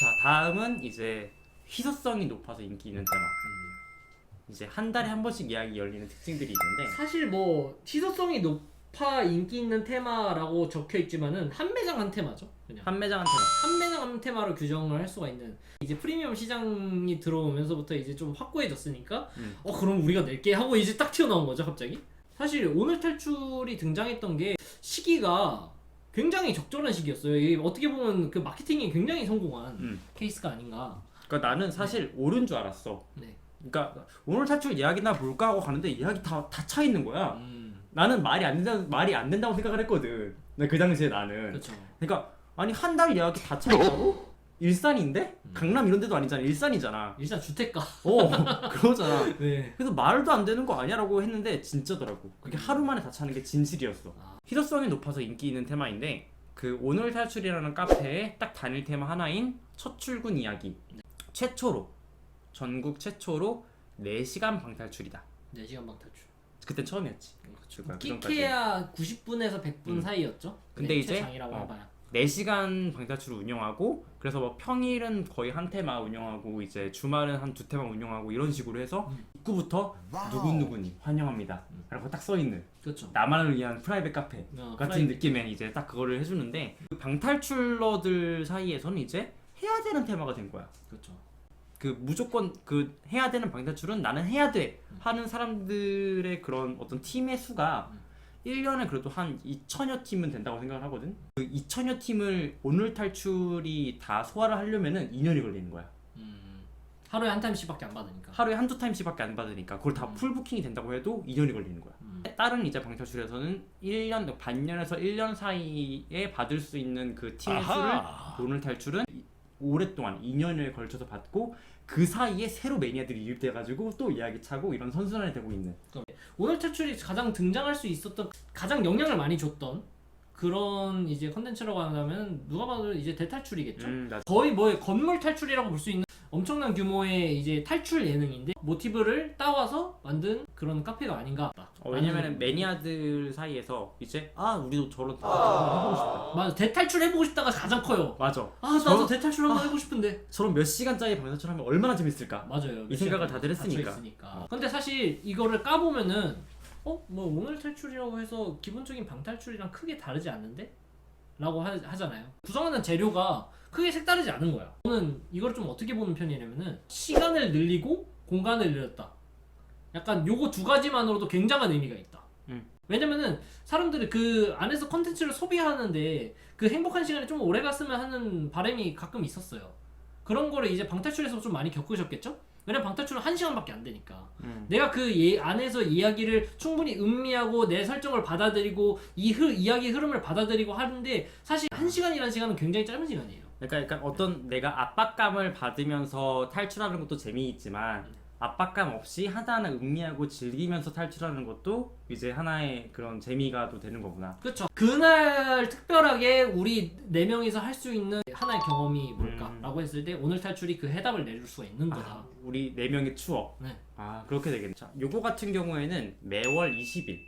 자, 다음은 이제 희소성이 높아서 인기 있는 테마. 이제 한 달에 한 번씩 예약이 열리는 특징들이 있는데, 사실 뭐 희소성이 높아 인기 있는 테마라고 적혀 있지만은 한 매장 한 테마죠. 그냥 한 매장 한 테마. 한 매장 한 테마로 규정을 할 수가 있는, 이제 프리미엄 시장이 들어오면서부터 이제 좀 확고해졌으니까 그럼 우리가 낼게 하고 이제 딱 튀어나온 거죠 갑자기. 사실 오늘 탈출이 등장했던 게 시기가 굉장히 적절한 시기였어요. 이게 어떻게 보면 그 마케팅이 굉장히 성공한 케이스가 아닌가. 그러니까 나는 사실 오른 줄 알았어. 네. 그러니까 오늘 탈출 예약이나 볼까 하고 가는데 예약이 다 차 있는 거야. 나는 말이 안 된다고 생각을 했거든. 그 당시에 나는. 그렇죠. 그러니까 아니 한 달 예약이 다 차 있다고? 일산인데? 강남 이런 데도 아니잖아. 일산이잖아. 일산 주택가. 그러잖아. 네. 그래서 말도 안 되는 거 아니야라고 했는데 진짜더라고. 그게 하루 만에 다 차는 게 진실이었어. 희소성이 높아서 인기 있는 테마인데, 그 오늘 탈출이라는 카페에 딱 단일 테마 하나인 첫 출근 이야기. 최초로, 전국 최초로 4시간 방탈출이다. 4시간 방탈출. 그때 처음이었지. 끼케야 90분에서 100분 사이였죠. 근데 이제 최장이라고 해봐야. 4시간 방탈출을 운영하고, 그래서 뭐 평일은 거의 한 테마 운영하고 이제 주말은 한 2테마 운영하고 이런 식으로 해서 입구부터 누구누구니 환영합니다 라고 딱 써있는, 그렇죠. 나만을 위한 프라이빗 카페 같은 느낌의 이제 딱 그거를 해주는데, 그 방탈출러들 사이에서는 이제 해야 되는 테마가 된 거야. 그렇죠. 그 무조건 그 해야 되는 방탈출은 나는 해야 돼 하는 사람들의 그런 어떤 팀의 수가 1년에 그래도 한 2천여 팀은 된다고 생각을 하거든. 그 2천여 팀을 오늘 탈출이 다 소화를 하려면은 2년이 걸리는 거야. 하루에 한 타임씩밖에 안 받으니까. 하루에 한두 타임씩밖에 안 받으니까 그걸 다 풀부킹이 된다고 해도 2년이 걸리는 거야. 다른 이제 방탈출에서는 1년, 반년에서 1년 사이에 받을 수 있는 그 팀의 수를 오늘 탈출은 오랫동안 2년에 걸쳐서 받고, 그 사이에 새로 매니아들이 유입돼가지고 또 예약이 차고 이런 선순환이 되고 있는. 오늘 탈출이 가장 등장할 수 있었던, 가장 영향을 많이 줬던 그런 이제 컨텐츠라고 한다면 누가 봐도 이제 대탈출이겠죠. 거의 뭐 건물 탈출이라고 볼 수 있는 엄청난 규모의 이제 탈출 예능인데 모티브를 따와서 만든 그런 카페가 아닌가. 왜냐면은 매니아들 사이에서 이제 우리도 저런 대탈출 해보고 싶다. 맞아, 대탈출 해보고 싶다가 가장 커요. 맞아. 나도 대탈출 한번 해보고 싶은데 저런 몇 시간짜리 방탈출 하면 얼마나 재밌을까. 맞아요. 이 생각을 다들 했으니까. 근데 사실 이거를 까보면은 뭐 오늘 탈출이라고 해서 기본적인 방탈출이랑 크게 다르지 않는데? 라고 하잖아요. 구성하는 재료가 크게 색다르지 않은 거야. 저는 이걸 좀 어떻게 보는 편이냐면은 시간을 늘리고 공간을 늘렸다. 약간 요거 두 가지만으로도 굉장한 의미가 있다. 왜냐면은 사람들이 그 안에서 컨텐츠를 소비하는데 그 행복한 시간이 좀 오래 갔으면 하는 바람이 가끔 있었어요. 그런 거를 이제 방탈출에서 좀 많이 겪으셨겠죠? 왜냐면 방탈출은 1시간밖에 안 되니까 내가 그 안에서 이야기를 충분히 음미하고 내 설정을 받아들이고 이야기 흐름을 받아들이고 하는데, 사실 1시간이라는 시간은 굉장히 짧은 시간이에요. 그러니까 어떤 내가 압박감을 받으면서 탈출하는 것도 재미있지만 압박감 없이 하나하나 음미하고 즐기면서 탈출하는 것도 이제 하나의 그런 재미가 또 되는 거구나. 그렇죠. 그날 특별하게 우리 4명이서 할 수 있는 하나의 경험이 뭘까라고 했을 때 오늘 탈출이 그 해답을 내줄 수가 있는 거다. 우리 4명의 추억. 네. 그렇게 되겠네. 자, 요거 같은 경우에는 매월 20일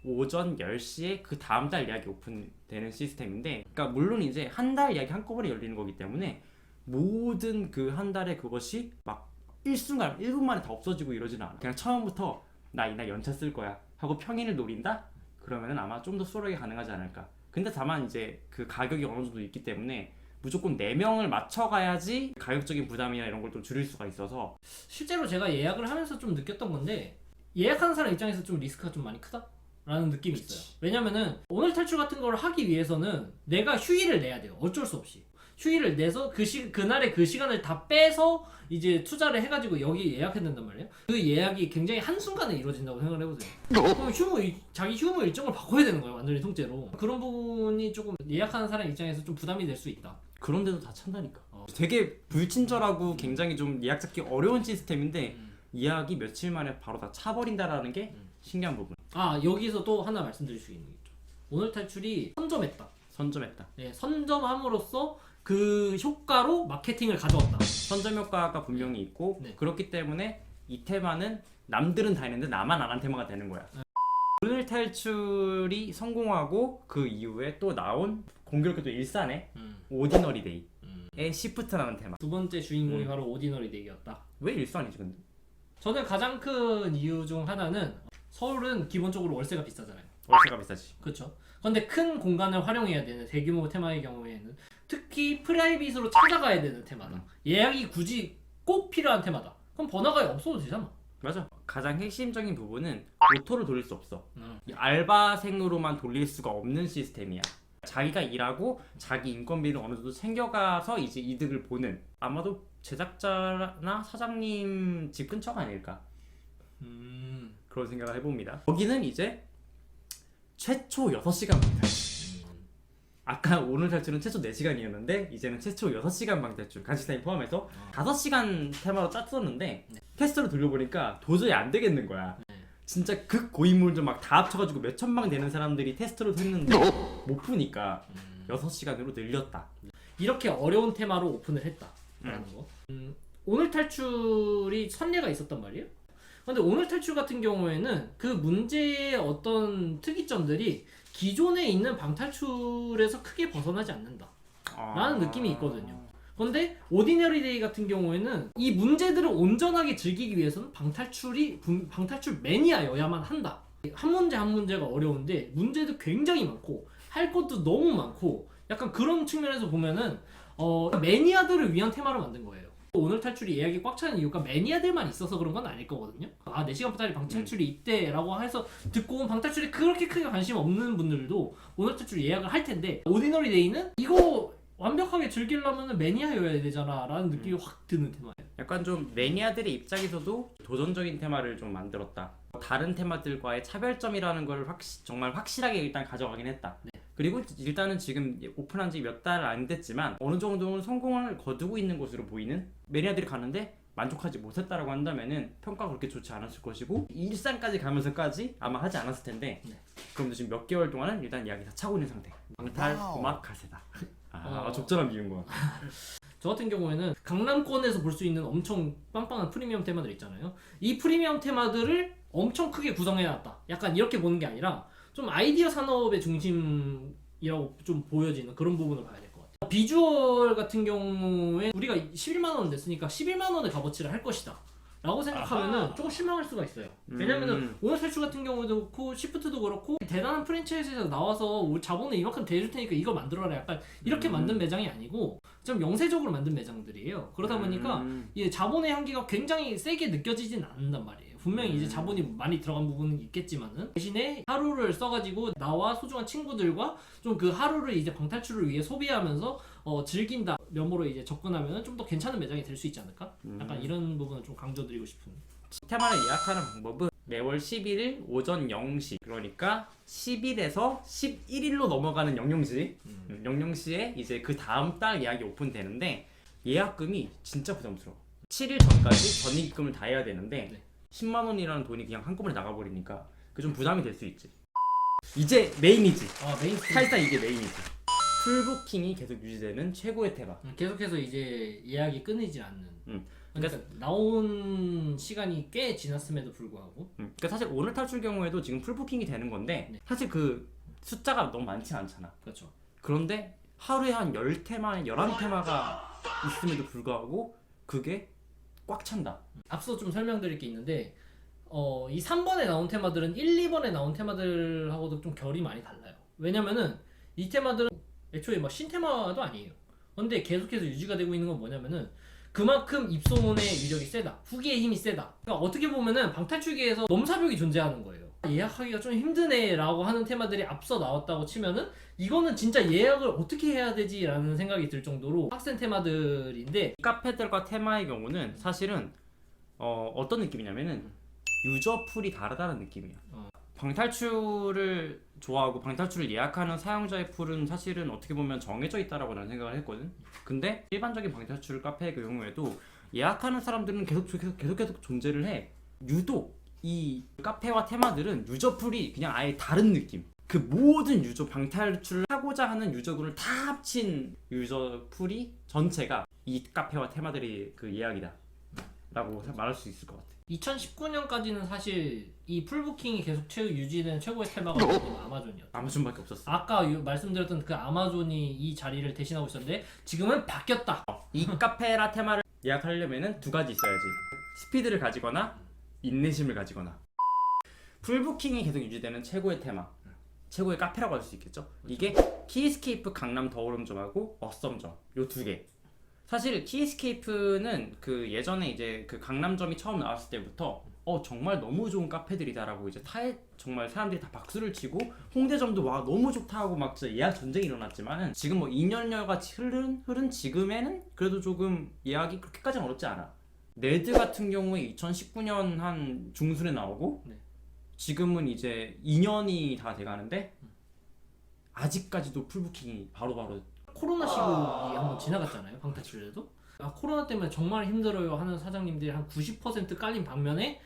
오전 10시에 그 다음 달 예약이 오픈되는 시스템인데, 그러니까 물론 이제 한 달 예약이 한꺼번에 열리는 거기 때문에 모든 그 한 달에 그것이 막 일순간 1분 만에 다 없어지고 이러지는 않아. 그냥 처음부터 나 이날 연차 쓸 거야 하고 평일을 노린다? 그러면은 아마 좀 더 수월하게 가능하지 않을까. 근데 다만 이제 그 가격이 어느 정도 있기 때문에 무조건 4명을 맞춰가야지 가격적인 부담이나 이런 걸 좀 줄일 수가 있어서. 실제로 제가 예약을 하면서 좀 느꼈던 건데, 예약하는 사람 입장에서 좀 리스크가 좀 많이 크다? 라는 느낌이 있어요. 왜냐면은 오늘 탈출 같은 걸 하기 위해서는 내가 휴일을 내야 돼요. 어쩔 수 없이 휴일을 내서 그날의 그 시간을 다 빼서 이제 투자를 해가지고 여기 예약했는단 말이에요. 그 예약이 굉장히 한순간에 이루어진다고 생각을 해보세요. 그럼 자기 휴무 일정을 바꿔야 되는 거예요. 완전히 통째로. 그런 부분이 조금 예약하는 사람 입장에서 좀 부담이 될 수 있다. 그런데도 다 찬다니까. 되게 불친절하고 굉장히 좀 예약 잡기 어려운 시스템인데 예약이 며칠 만에 바로 다 차버린다라는 게 신기한 부분. 여기서 또 하나 말씀드릴 수 있는 게 있죠. 오늘 탈출이 선점했다. 네, 선점함으로써 그 효과로 마케팅을 가져왔다. 선점 효과가 분명히 있고, 그렇기 때문에 이 테마는 남들은 다 했는데 나만 안 한 테마가 되는 거야. 오늘 탈출이 성공하고 그 이후에 또 나온 공교롭게도 일산에 오디너리 데이. 시프트라는 테마. 두 번째 주인공이 바로 오디너리 데이였다. 왜 일산이지 근데? 저는 가장 큰 이유 중 하나는 서울은 기본적으로 월세가 비싸잖아요. 월세가 비싸지. 그렇죠. 그런데 큰 공간을 활용해야 되는 대규모 테마의 경우에는 특히 프라이빗으로 찾아가야 되는 테마다. 예약이 굳이 꼭 필요한 테마다. 그럼 번화가에 없어도 되잖아. 맞아. 가장 핵심적인 부분은 오토를 돌릴 수 없어. 음. 이 알바생으로만 돌릴 수가 없는 시스템이야. 자기가 일하고 자기 인건비를 어느 정도 챙겨가서 이제 이득을 보는, 아마도 제작자나 사장님 집 근처가 아닐까 그런 생각을 해봅니다. 여기는 이제 최초 6시간 방탈출. 아까 오늘 탈출은 최초 4시간이었는데 이제는 최초 6시간 방탈출, 간식 타임 포함해서 5시간 테마로 짰었는데 테스트로 돌려보니까 도저히 안 되겠는 거야. 진짜 극고인물들 막 다 합쳐가지고 몇 천방 되는 사람들이 테스트로 했는데 못 푸니까 6시간으로 늘렸다. 이렇게 어려운 테마로 오픈을 했다라는 거. 오늘 탈출이 선례가 있었단 말이에요. 근데 오늘 탈출 같은 경우에는 그 문제의 어떤 특이점들이 기존에 있는 방탈출에서 크게 벗어나지 않는다 라는 느낌이 있거든요. 그런데 오디너리 데이 같은 경우에는 이 문제들을 온전하게 즐기기 위해서는 방탈출 매니아여야만 한다. 한 문제 한 문제가 어려운데 문제도 굉장히 많고 할 것도 너무 많고, 약간 그런 측면에서 보면은 매니아들을 위한 테마로 만든 거예요. 오늘 탈출이 예약이 꽉 차는 이유가 매니아들만 있어서 그런 건 아닐 거거든요. 4시간짜리 방탈출이 있대라고 해서 듣고 온 방탈출에 그렇게 크게 관심 없는 분들도 오늘 탈출 예약을 할 텐데, 오디너리 데이는 이거 완벽하게 즐기려면 매니아여야 되잖아 라는 느낌이 확 드는 테마예요. 약간 좀 매니아들의 입장에서도 도전적인 테마를 좀 만들었다. 다른 테마들과의 차별점이라는 걸 정말 확실하게 일단 가져가긴 했다. 네. 그리고 일단은 지금 오픈한 지 몇 달 안 됐지만 어느 정도는 성공을 거두고 있는 것으로 보이는, 매니아들이 가는데 만족하지 못했다라고 한다면은 평가가 그렇게 좋지 않았을 것이고, 일산까지 가면서까지 아마 하지 않았을 텐데 그럼 지금 몇 개월 동안은 일단 이야기 다 차고 있는 상태. 방탈 고막 가세다. 적절한 비유인 것 같아. 저 같은 경우에는 강남권에서 볼 수 있는 엄청 빵빵한 프리미엄 테마들 있잖아요. 이 프리미엄 테마들을 엄청 크게 구성해놨다. 약간 이렇게 보는 게 아니라 좀 아이디어 산업의 중심이라고 좀 보여지는 그런 부분을 봐야 될 것 같아요. 비주얼 같은 경우에 우리가 11만 원 냈으니까 11만 원의 값어치를 할 것이다 라고 생각하면은 조금 실망할 수가 있어요. 왜냐면은 오늘 탈출 같은 경우도 그렇고 시프트도 그렇고 대단한 프랜차이즈에서 나와서 우리 자본을 이만큼 대줄 테니까 이걸 만들어라, 약간 이렇게 만든 매장이 아니고 좀 영세적으로 만든 매장들이에요. 그러다 보니까 이 자본의 향기가 굉장히 세게 느껴지진 않는단 말이에요. 분명히 이제 자본이 많이 들어간 부분은 있겠지만은 대신에 하루를 써가지고 나와 소중한 친구들과 좀 그 하루를 이제 방탈출을 위해 소비하면서 즐긴다 면모로 이제 접근하면 좀 더 괜찮은 매장이 될 수 있지 않을까? 약간 이런 부분을 좀 강조드리고 싶은. 테마를 예약하는 방법은 매월 11일 오전 0시, 그러니까 10일에서 11일로 넘어가는 00시 00시에 이제 그 다음 달 예약이 오픈되는데, 예약금이 진짜 부담스러워. 7일 전까지 전입금을 다 해야 되는데 10만 원이라는 돈이 그냥 한꺼번에 나가버리니까 그 좀 부담이 될 수 있지. 이제 메인이지. 메인 사실상 이게 메인이지. 풀부킹이 계속 유지되는 최고의 테마. 계속해서 이제 예약이 끊이지 않는. 그러니까 나온 시간이 꽤 지났음에도 불구하고. 그러니까 사실 오늘 탈출 경우에도 지금 풀부킹이 되는 건데 사실 그 숫자가 너무 많지 않잖아. 그렇죠. 그런데 하루에 한 10테마, 11테마가 있음에도 불구하고 그게 꽉 찬다. 앞서 좀 설명드릴 게 있는데 이 3번에 나온 테마들은 1, 2번에 나온 테마들하고도 좀 결이 많이 달라요. 왜냐면은 이 테마들은 애초에 막 신테마도 아니에요. 근데 계속해서 유지가 되고 있는 건 뭐냐면은 그만큼 입소문의 위력이 세다, 후기의 힘이 세다. 그러니까 어떻게 보면은 방탈출계에서 넘사벽이 존재하는 거예요. 예약하기가 좀 힘드네 라고 하는 테마들이 앞서 나왔다고 치면은 이거는 진짜 예약을 어떻게 해야 되지 라는 생각이 들 정도로 빡센 테마들인데, 카페들과 테마의 경우는 사실은 어떤 느낌이냐면은 유저풀이 다르다는 느낌이야. 방탈출을 좋아하고 방탈출을 예약하는 사용자의 풀은 사실은 어떻게 보면 정해져 있다라고 나는 생각을 했거든. 근데 일반적인 방탈출 카페의 경우에도 예약하는 사람들은 계속 존재를 해. 유독 이 카페와 테마들은 유저풀이 그냥 아예 다른 느낌. 그 모든 유저, 방탈출을 하고자 하는 유저군을 다 합친 유저풀이 전체가 이 카페와 테마들이 그 예약이다 라고 말할 수 있을 것 같아. 2019년까지는 사실 이 풀부킹이 계속 유지된 최고의 테마가 뭐냐면 아마존이었죠. 아마존밖에 없었어. 아까 말씀드렸던 그 아마존이 이 자리를 대신하고 있었는데 지금은 바뀌었다. 이 카페라 테마를 예약하려면은 두 가지 있어야지. 스피드를 가지거나 인내심을 가지거나. 풀부킹이 계속 유지되는 최고의 테마, 최고의 카페라고 할 수 있겠죠. 이게 키스케이프 강남 더오름점하고 어썸점 요 두 개. 사실 키스케이프는 그 예전에 이제 그 강남점이 처음 나왔을 때부터 정말 너무 좋은 카페들이다라고 이제 정말 사람들이 다 박수를 치고 홍대점도 와 너무 좋다 하고 막 진짜 예약 전쟁이 일어났지만은 지금 뭐 2년여가 흐른 지금에는 그래도 조금 예약이 그렇게까지는 어렵지 않아. 네드 같은 경우에 2019년 한 중순에 나오고 네. 지금은 이제 2년이 다 돼가는데 아직까지도 풀부킹이 바로바로. 코로나 시국이 한번 지나갔잖아요. 방탈출에도. 코로나 때문에 정말 힘들어요 하는 사장님들이 한 90% 깔린 반면에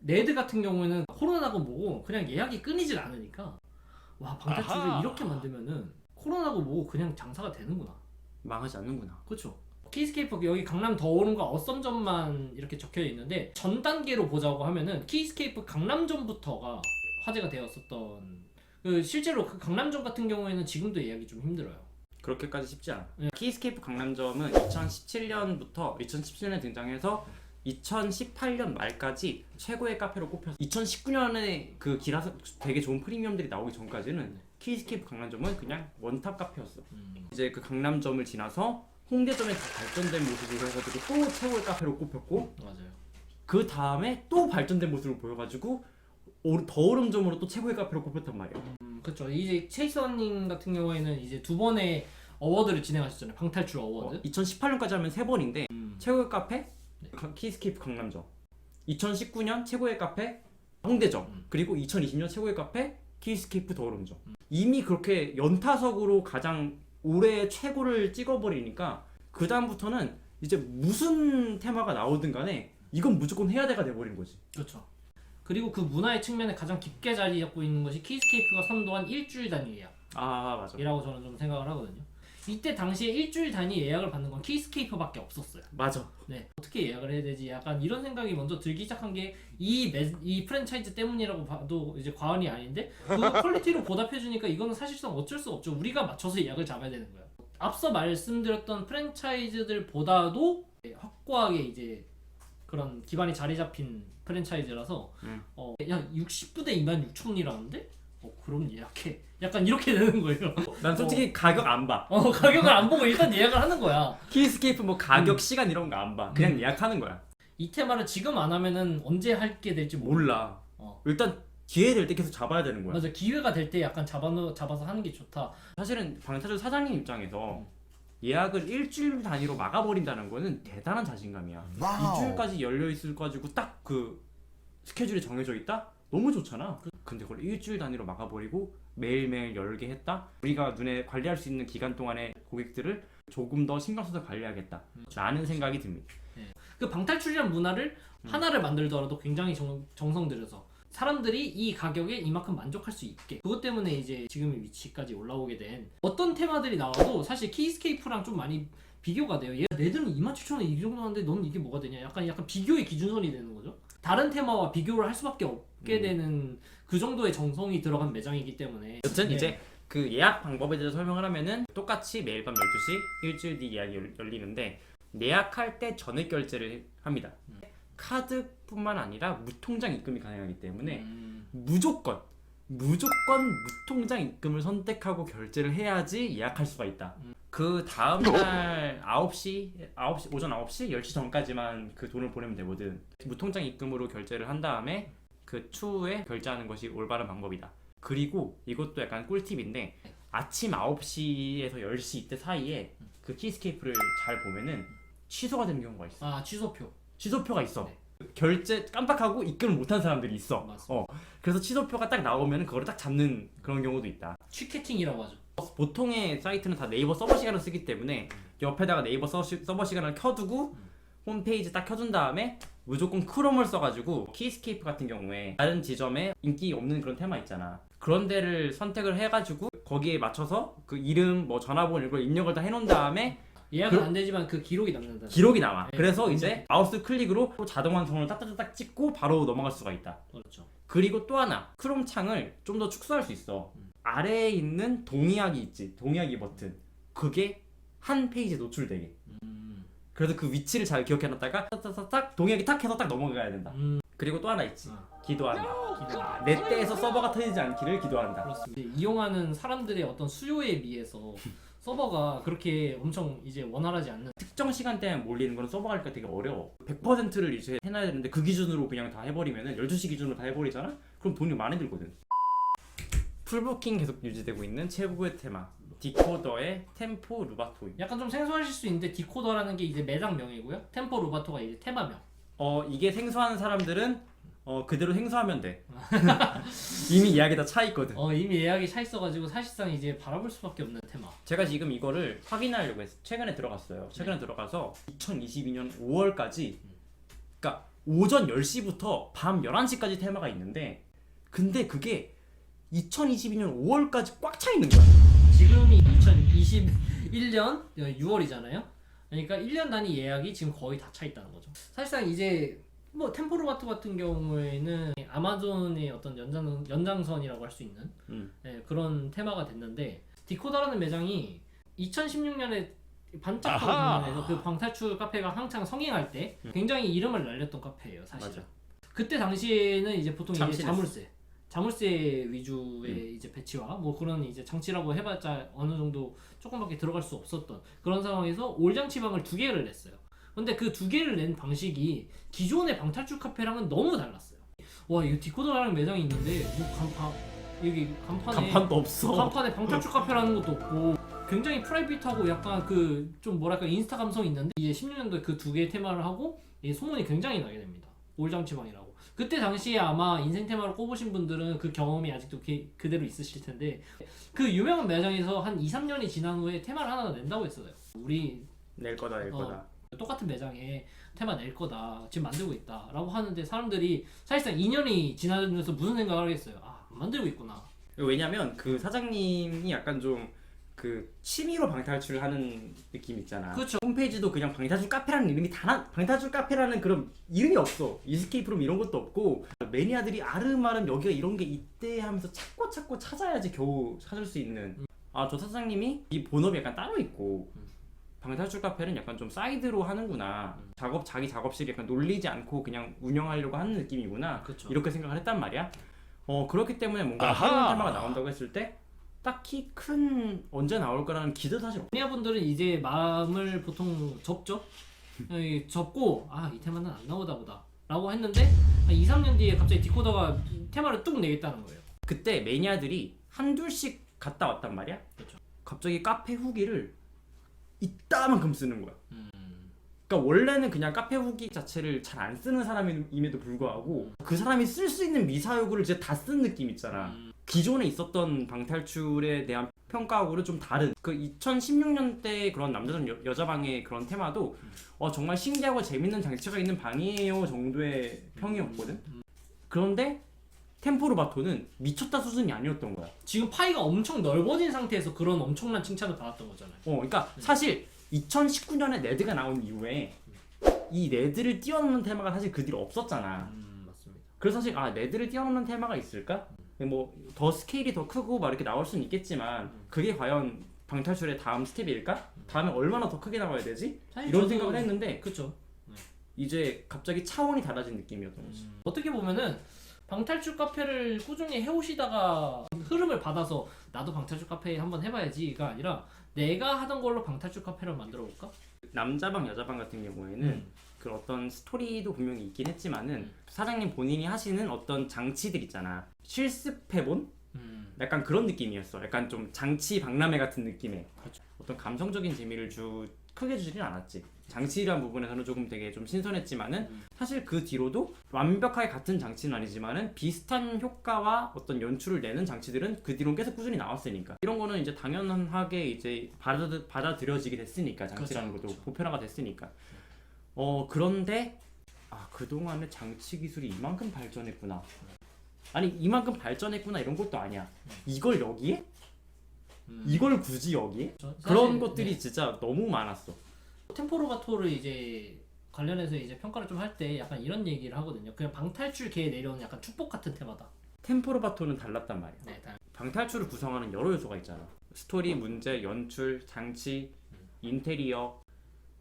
네드 같은 경우에는 코로나고 뭐고 그냥 예약이 끊이질 않으니까 와 방탈출을 이렇게 만들면은 코로나고 뭐고 그냥 장사가 되는구나. 망하지 않는구나. 그렇죠. 키스케이프 여기 강남 더오름과 어썸점만 이렇게 적혀 있는데 전 단계로 보자고 하면은 키스케이프 강남점부터가 화제가 되었었던 실제로 그 강남점 같은 경우에는 지금도 예약이 좀 힘들어요. 그렇게까지 쉽지 않아. 네. 키스케이프 강남점은 2017년에 등장해서 2018년 말까지 최고의 카페로 꼽혔어. 2019년에 그 기라서 되게 좋은 프리미엄들이 나오기 전까지는 키스케이프 강남점은 그냥 원탑 카페였어. 이제 그 강남점을 지나서 홍대점에 다 발전된 모습으로 해가지고 또 최고의 카페로 꼽혔고, 맞아요. 그 다음에 또 발전된 모습을 보여가지고 더오름점으로 또 최고의 카페로 꼽혔단 말이야. 그렇죠. 이제 체이서님 같은 경우에는 이제 두 번의 어워드를 진행하셨잖아요. 방탈출 어워드. 2018년까지 하면 3번인데 최고의 카페 키스케이프 강남점, 2019년 최고의 카페 홍대점, 그리고 2020년 최고의 카페 키스케이프 더오름점. 이미 그렇게 연타석으로 가장 올해 최고를 찍어버리니까 그 다음부터는 이제 무슨 테마가 나오든 간에 이건 무조건 해야 돼가 돼버린 거지. 그렇죠. 그리고 그 문화의 측면에 가장 깊게 자리 잡고 있는 것이 키스케이프가 선도한 일주일 단위 예약. 맞아. 이라고 저는 좀 생각을 하거든요. 이때 당시에 일주일 단위 예약을 받는 건 키스케이프밖에 없었어요. 맞아. 네, 어떻게 예약을 해야 되지? 약간 이런 생각이 먼저 들기 시작한 게 이 프랜차이즈 때문이라고 봐도 이제 과언이 아닌데 그 퀄리티로 보답해주니까 이거는 사실상 어쩔 수 없죠. 우리가 맞춰서 예약을 잡아야 되는 거예요. 앞서 말씀드렸던 프랜차이즈들보다도 확고하게 이제 그런 기반이 자리 잡힌 프랜차이즈라서 야 60부대 26,000이라는데? 그럼 예약해. 약간 이렇게 되는 거예요. 난 솔직히 가격 안 봐. 가격을 안 보고 일단 예약을 하는 거야. 키스케이프 뭐 가격 시간 이런 거 안 봐. 그냥 예약하는 거야. 이 테마를 지금 안 하면은 언제 하게 될지 몰라. 일단 기회 될 때 계속 잡아야 되는 거야. 맞아. 기회가 될 때 약간 잡아서 하는 게 좋다. 사실은 방탈출 사장님 입장에서 예약을 일주일 단위로 막아버린다는 거는 대단한 자신감이야. 와우. 2주일까지 열려있을 가지고 딱 그 스케줄이 정해져 있다? 너무 좋잖아. 근데 그걸 일주일 단위로 막아버리고 매일매일 열게 했다? 우리가 눈에 관리할 수 있는 기간 동안에 고객들을 조금 더 신경 써서 관리하겠다 라는 생각이 듭니다. 그 방탈출이란 문화를 하나를 만들더라도 굉장히 정성 들여서 사람들이 이 가격에 이만큼 만족할 수 있게, 그것 때문에 이제 지금의 위치까지 올라오게 된 어떤 테마들이 나와도 사실 키스케이프랑 좀 많이 비교가 돼요. 얘 네들은 27,000원 이 정도 하는데 넌 이게 뭐가 되냐? 약간 비교의 기준선이 되는 거죠. 다른 테마와 비교를 할 수밖에 없게 되는 그 정도의 정성이 들어간 매장이기 때문에. 여튼 이제 그 예약 방법에 대해서 설명을 하면은 똑같이 매일 밤 12시 일주일 뒤 예약이 열리는데 예약할 때 전액 결제를 합니다. 카드뿐만 아니라 무통장 입금이 가능하기 때문에 무조건 무통장 입금을 선택하고 결제를 해야지 예약할 수가 있다. 그 다음날 9시 오전 9시 10시 전까지만 그 돈을 보내면 되거든. 무통장 입금으로 결제를 한 다음에 그 추후에 결제하는 것이 올바른 방법이다. 그리고 이것도 약간 꿀팁인데 아침 9시에서 10시 이때 사이에 그 키스케이프를 잘 보면은 취소가 되는 경우가 있어. 취소표가 있어. 네. 결제 깜빡하고 입금을 못한 사람들이 있어. 맞습니다. 그래서 취소표가 딱 나오면 그거를 딱 잡는 그런 경우도 있다. 취캐팅이라고 하죠. 보통의 사이트는 다 네이버 서버 시간을 쓰기 때문에 옆에다가 네이버 서버 시간을 켜두고 홈페이지 딱 켜둔 다음에 무조건 크롬을 써가지고 키스케이프 같은 경우에 다른 지점에 인기 없는 그런 테마 있잖아. 그런 데를 선택을 해가지고 거기에 맞춰서 그 이름, 뭐 전화번호 이걸 입력을 다 해놓은 다음에 예약은 안 되지만 그 기록이 남는다. 기록이 남아. 네, 그래서 그렇죠. 이제 마우스 클릭으로 자동 완성을 딱딱딱 찍고 바로 넘어갈 수가 있다. 그렇죠. 그리고 또 하나 크롬 창을 좀 더 축소할 수 있어. 아래에 있는 동의하기 있지. 동의하기 버튼. 그게 한 페이지에 노출되게. 그래서 그 위치를 잘 기억해놨다가 딱딱딱 동의하기 탁 해서 딱 넘어가야 된다. 그리고 또 하나 있지. 기도한다. 내 때에서 서버가 터지지 않기를 기도한다. 그렇습니다. 이용하는 사람들의 어떤 수요에 비해서 서버가 그렇게 엄청 이제 원활하지 않는. 특정 시간대에 몰리는 건 서버 갈까 되게 어려워. 100%를 이제 해놔야 되는데 그 기준으로 그냥 다 해버리면은 12시 기준으로 다 해버리잖아? 그럼 돈이 많이 들거든. 풀부킹 계속 유지되고 있는 최고의 테마. 디코더의 템포 루바토. 약간 좀 생소하실 수 있는데 디코더라는 게 이제 매장명이고요. 템포 루바토가 이제 테마명. 이게 생소한 사람들은 그대로 생소하면 돼. 이미 이야기 다 차 있거든. 이미 예약이 차 있어가지고 사실상 이제 바라볼 수밖에 없는 테마. 제가 지금 이거를 확인하려고 했어요. 최근에 들어갔어요. 최근에 들어가서 2022년 5월까지 그러니까 오전 10시부터 밤 11시까지 테마가 있는데 근데 그게 2022년 5월까지 꽉 차 있는 거야. 지금이 2021년 6월이잖아요. 그러니까 1년 단위 예약이 지금 거의 다 차 있다는 거죠. 사실상 이제 뭐 템포로바토 같은 경우에는 아마존의 어떤 연장선이라고 할 수 있는 그런 테마가 됐는데 디코더라는 매장이 2016년에 반짝거리면서 그 방탈출 카페가 한창 성행할 때 굉장히 이름을 날렸던 카페예요, 사실. 맞아. 그때 당시에는 이제 보통 이제 잠실했어. 자물쇠 위주의 이제 배치와 뭐 그런 이제 장치라고 해봤자 어느 정도 조금밖에 들어갈 수 없었던 그런 상황에서 올장치방을 2개를 냈어요. 근데 그 2개를 낸 방식이 기존의 방탈출 카페랑은 너무 달랐어요. 와, 이거 디코더라는 매장이 있는데 뭐 여기 간판도 없어. 간판에 방탈출 카페라는 것도 없고 굉장히 프라이빗하고 약간 그 좀 뭐랄까 인스타 감성이 있는데 이제 16년도에 그 2개의 테마를 하고 소문이 굉장히 나게 됩니다. 올장치방이라고. 그때 당시에 아마 인생 테마로 꼽으신 분들은 그 경험이 아직도 그대로 있으실 텐데 그 유명한 매장에서 한 2, 3년이 지난 후에 테마를 하나 낸다고 했어요. 우리 낼 거다. 똑같은 매장에 테마 낼 거다. 지금 만들고 있다. 라고 하는데 사람들이 사실상 2년이 지나면서 무슨 생각을 하겠어요. 안 만들고 있구나. 왜냐면 그 사장님이 약간 좀 그 취미로 방탈출을 하는 느낌 있잖아. 그렇죠. 홈페이지도 그냥 방탈출 카페라는 이름이 방탈출 카페라는 그런 이름이 없어. 이스케이프룸 이런 것도 없고 매니아들이 아름아름 여기가 이런 게 있대 하면서 찾고 찾아야지 겨우 찾을 수 있는. 저 사장님이 이 본업이 약간 따로 있고 방탈출 카페는 약간 좀 사이드로 하는구나. 자기 작업실이 약간 놀리지 않고 그냥 운영하려고 하는 느낌이구나. 그쵸. 이렇게 생각을 했단 말이야. 그렇기 때문에 뭔가 새로운 테마가 나온다고 했을 때 딱히 큰 언제 나올 거라는 기대도 사실 없어. 매니아분들은 이제 마음을 보통 접죠. 접고 이 테마는 안 나오다 보다 라고 했는데 한 2, 3년 뒤에 갑자기 디코더가 테마를 뚝 내겠다는 거예요. 그때 매니아들이 한둘씩 갔다 왔단 말이야. 그렇죠. 갑자기 카페 후기를 이따만큼 쓰는 거야. 그러니까 원래는 그냥 카페 후기 자체를 잘 안 쓰는 사람임에도 불구하고 그 사람이 쓸 수 있는 미사여구를 진짜 다 쓴 느낌 있잖아. 기존에 있었던 방탈출에 대한 평가하고는 좀 다른 그 2016년대 그런 남자방 여자방의 그런 테마도 정말 신기하고 재밌는 장치가 있는 방이에요 정도의 평이었거든. 그런데 템포로바토는 미쳤다 수준이 아니었던 거야. 지금 파이가 엄청 넓어진 상태에서 그런 엄청난 칭찬을 받았던 거잖아요. 그러니까 사실 2019년에 네드가 나온 이후에 이 네드를 뛰어넘는 테마가 사실 그 뒤로 없었잖아. 맞습니다. 그래서 사실 네드를 뛰어넘는 테마가 있을까? 뭐 더 스케일이 더 크고 막 이렇게 나올 수는 있겠지만 그게 과연 방탈출의 다음 스텝일까? 다음에 얼마나 더 크게 나와야 되지? 이런 생각을 했는데 그쵸. 이제 갑자기 차원이 달라진 느낌이었던 거지. 어떻게 보면은 방탈출 카페를 꾸준히 해오시다가 흐름을 받아서 나도 방탈출 카페 한번 해봐야지가 아니라 내가 하던 걸로 방탈출 카페를 만들어 볼까? 남자방 여자방 같은 경우에는 그 어떤 스토리도 분명히 있긴 했지만은 사장님 본인이 하시는 어떤 장치들 있잖아. 실습해본? 약간 그런 느낌이었어. 약간 좀 장치 박람회 같은 느낌의 어떤 감성적인 재미를 크게 주지는 않았지. 장치란 부분에서는 조금 되게 좀 신선했지만은 사실 그 뒤로도 완벽하게 같은 장치는 아니지만은 비슷한 효과와 어떤 연출을 내는 장치들은 그 뒤로 계속 꾸준히 나왔으니까 이런 거는 이제 당연하게 이제 받아들여지게 됐으니까 장치라는 것도 보편화가 됐으니까. 그런데 그동안에 장치 기술이 이만큼 발전했구나. 아니 이만큼 발전했구나 이런 것도 아니야. 이걸 여기에? 이걸 굳이 여기에? 그런 것들이 진짜 너무 많았어. 템포로바토를 이제 관련해서 이제 평가를 좀 할 때 약간 이런 얘기를 하거든요. 그냥 방탈출계에 내려오는 약간 축복 같은 테마다. 템포로바토는 달랐단 말이야. 네, 방탈출을 구성하는 여러 요소가 있잖아. 스토리, 문제, 연출, 장치, 인테리어,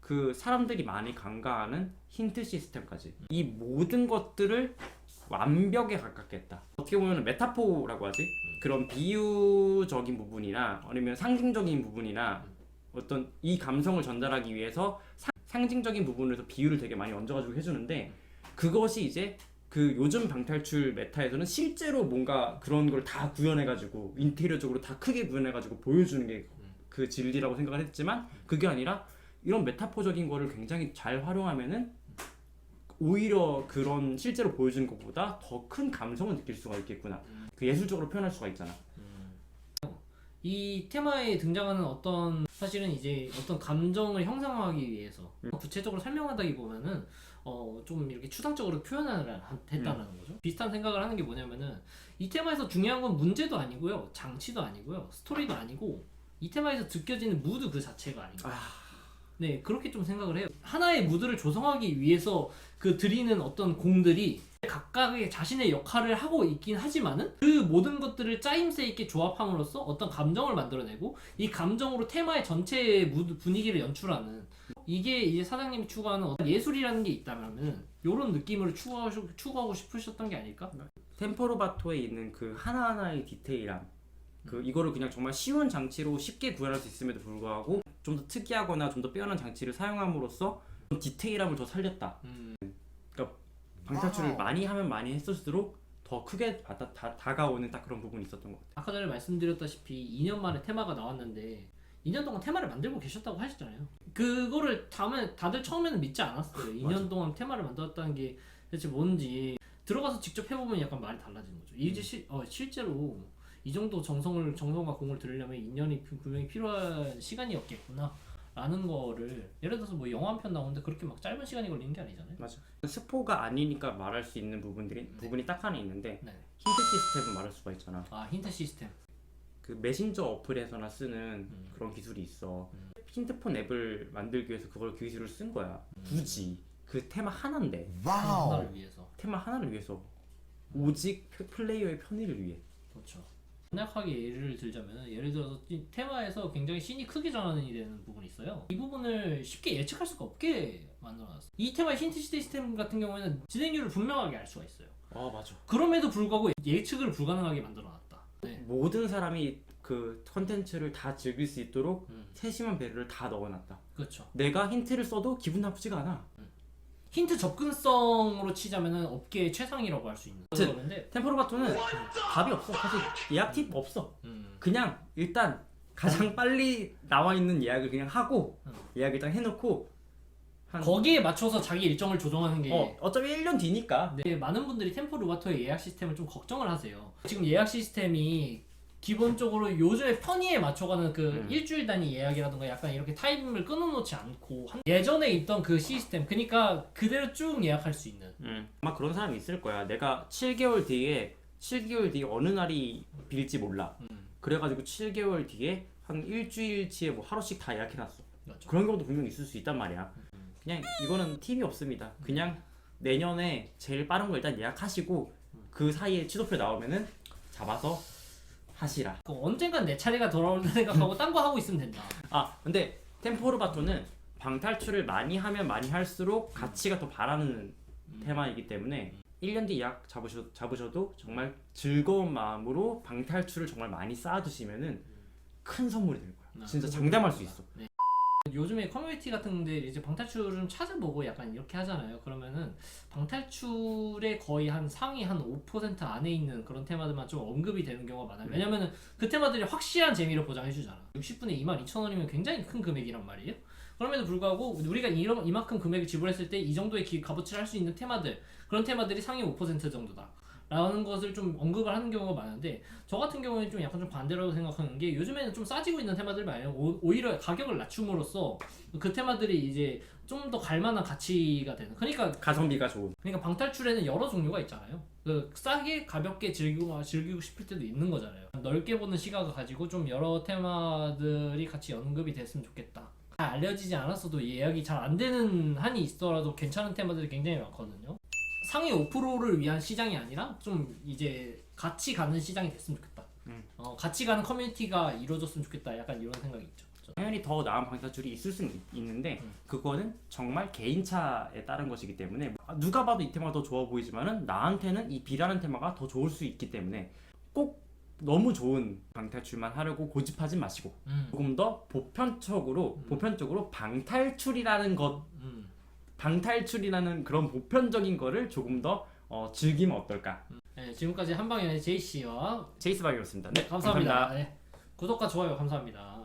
그 사람들이 많이 간과하는 힌트 시스템까지 이 모든 것들을 완벽에 가깝게 했다. 어떻게 보면 메타포라고 하지? 그런 비유적인 부분이나 아니면 상징적인 부분이나 어떤 이 감성을 전달하기 위해서 상징적인 부분에서 비유를 되게 많이 얹어가지고 해주는데 그것이 이제 그 요즘 방탈출 메타에서는 실제로 뭔가 그런 걸 다 구현해가지고 인테리어적으로 다 크게 구현해가지고 보여주는 게 그 진리라고 생각을 했지만 그게 아니라 이런 메타포적인 거를 굉장히 잘 활용하면은 오히려 그런 실제로 보여주는 것보다 더 큰 감성을 느낄 수가 있겠구나. 그 예술적으로 표현할 수가 있잖아. 이 테마에 등장하는 어떤 사실은 이제 어떤 감정을 형상화하기 위해서 구체적으로 설명하다기보다는 좀 이렇게 추상적으로 표현을 했다는 거죠. 비슷한 생각을 하는 게 뭐냐면은 이 테마에서 중요한 건 문제도 아니고요, 장치도 아니고요, 스토리도 아니고 이 테마에서 느껴지는 무드 그 자체가 아닌가. 네, 그렇게 좀 생각을 해요. 하나의 무드를 조성하기 위해서 그 드리는 어떤 공들이 각각의 자신의 역할을 하고 있긴 하지만은 그 모든 것들을 짜임새 있게 조합함으로써 어떤 감정을 만들어내고 이 감정으로 테마의 전체의 무드 분위기를 연출하는 이게 이제 사장님이 추구하는 어떤 예술이라는 게 있다면은 이런 느낌으로 추구하고 싶으셨던 게 아닐까? 템포로바토에 있는 그 하나하나의 디테일함 그 이거를 그냥 정말 쉬운 장치로 쉽게 구현할 수 있음에도 불구하고 좀 더 특이하거나 좀 더 빼어난 장치를 사용함으로써 디테일함을 더 살렸다. 그러니까 방탈출을 많이 하면 많이 했을수록 더 크게 다가오는 딱 그런 부분이 있었던 것 같아요. 아까 전에 말씀드렸다시피 2년 만에 테마가 나왔는데 2년 동안 테마를 만들고 계셨다고 하셨잖아요. 그거를 다들 처음에는 믿지 않았어요. 2년 동안 테마를 만들었다는 게 대체 뭔지 들어가서 직접 해보면 약간 말이 달라지는 거죠. 이제 실제로 이 정도 정성과 공을 들이려면 2년이 분명히 필요한 시간이었겠구나 라는 거를 예를 들어서 뭐 영화 한 편 나오는데 그렇게 막 짧은 시간이 걸리는 게 아니잖아요. 맞아. 스포가 아니니까 말할 수 있는 부분이 딱 하나 있는데 네. 힌트 시스템은 말할 수가 있잖아. 아, 힌트 시스템. 그 메신저 어플에서나 쓰는 그런 기술이 있어. 힌트폰 앱을 만들기 위해서 그걸 그 기술을 쓴 거야. 굳이 그 테마 하나인데 하나를 위해서. 테마 하나를 위해서 오직 플레이어의 편의를 위해. 그렇죠. 간략하게 예를 들자면 예를 들어서 이 테마에서 굉장히 씬이 크게 전환이 되는 부분이 있어요. 이 부분을 쉽게 예측할 수가 없게 만들어놨어요. 이 테마의 힌트 시스템 같은 경우에는 진행률을 분명하게 알 수가 있어요. 아 맞아. 그럼에도 불구하고 예측을 불가능하게 만들어놨다. 네. 모든 사람이 그 컨텐츠를 다 즐길 수 있도록 세심한 배려를 다 넣어놨다. 그렇죠. 내가 힌트를 써도 기분 나쁘지가 않아. 힌트 접근성으로 치자면은 업계의 최상이라고 할 수 있는 그런데 템포로바토는 답이 없어. 사실 예약 팁 없어. 그냥 일단 가장 빨리 나와 있는 예약을 그냥 하고 예약 일단 해놓고 거기에 맞춰서 자기 일정을 조정하는 게 어차피 1년 뒤니까. 네, 많은 분들이 템포로바토의 예약 시스템을 좀 걱정을 하세요. 지금 예약 시스템이 기본적으로 요즘에 편의에 맞춰가는 그 일주일 단위 예약이라든가 약간 이렇게 타임을 끊어놓지 않고 예전에 있던 그 시스템 그러니까 그대로 쭉 예약할 수 있는 아마 그런 사람이 있을 거야. 내가 7개월 뒤에 어느 날이 빌지 몰라. 그래가지고 7개월 뒤에 한 일주일치에 뭐 하루씩 다 예약해놨어. 맞죠. 그런 경우도 분명히 있을 수 있단 말이야. 그냥 이거는 팁이 없습니다. 그냥 내년에 제일 빠른 거 일단 예약하시고 그 사이에 취소표 나오면은 잡아서 하시라. 언젠간 내 차례가 돌아올 때 생각하고 딴 거 하고 있으면 된다. 아 근데 템포로바토는 방탈출을 많이 하면 많이 할수록 가치가 더 바라는 테마이기 때문에 1년 뒤 예약 잡으셔도 정말 즐거운 마음으로 방탈출을 정말 많이 쌓아두시면은 큰 선물이 될 거야. 진짜 장담할 수 있어. 네. 요즘에 커뮤니티 같은데 이제 방탈출을 좀 찾아보고 약간 이렇게 하잖아요. 그러면은 방탈출의 거의 한 상위 한 5% 안에 있는 그런 테마들만 좀 언급이 되는 경우가 많아요. 왜냐면은 그 테마들이 확실한 재미를 보장해주잖아. 60분에 22,000원이면 굉장히 큰 금액이란 말이에요. 그럼에도 불구하고 우리가 이만큼 금액을 지불했을 때 이 정도의 값어치를 할 수 있는 테마들 그런 테마들이 상위 5% 정도다 라는 것을 좀 언급을 하는 경우가 많은데 저 같은 경우는 좀 약간 좀 반대라고 생각하는 게 요즘에는 좀 싸지고 있는 테마들 말이에요. 오히려 가격을 낮춤으로써 그 테마들이 이제 좀 더 갈만한 가치가 되는 그러니까 가성비가 좋은. 그러니까 방탈출에는 여러 종류가 있잖아요. 그 싸게 가볍게 즐기고 싶을 때도 있는 거잖아요. 넓게 보는 시각을 가지고 좀 여러 테마들이 같이 언급이 됐으면 좋겠다. 알려지지 않았어도 예약이 잘 안 되는 한이 있더라도 괜찮은 테마들이 굉장히 많거든요. 상위 5%를 위한 시장이 아니라 좀 이제 같이 가는 시장이 됐으면 좋겠다. 같이 가는 커뮤니티가 이루어졌으면 좋겠다. 약간 이런 생각이 있죠. 당연히 더 나은 방탈출이 있을 수는 있는데 그거는 정말 개인차에 따른 것이기 때문에 누가 봐도 이 테마가 더 좋아 보이지만은 나한테는 이 B라는 테마가 더 좋을 수 있기 때문에 꼭 너무 좋은 방탈출만 하려고 고집하지 마시고 조금 더 보편적으로 방탈출이라는 것 방탈출이라는 그런 보편적인 거를 조금 더 즐기면 어떨까. 네, 지금까지 한방연의 제이씨와 제이스박이었습니다. 감사합니다. 네, 구독과 좋아요 감사합니다.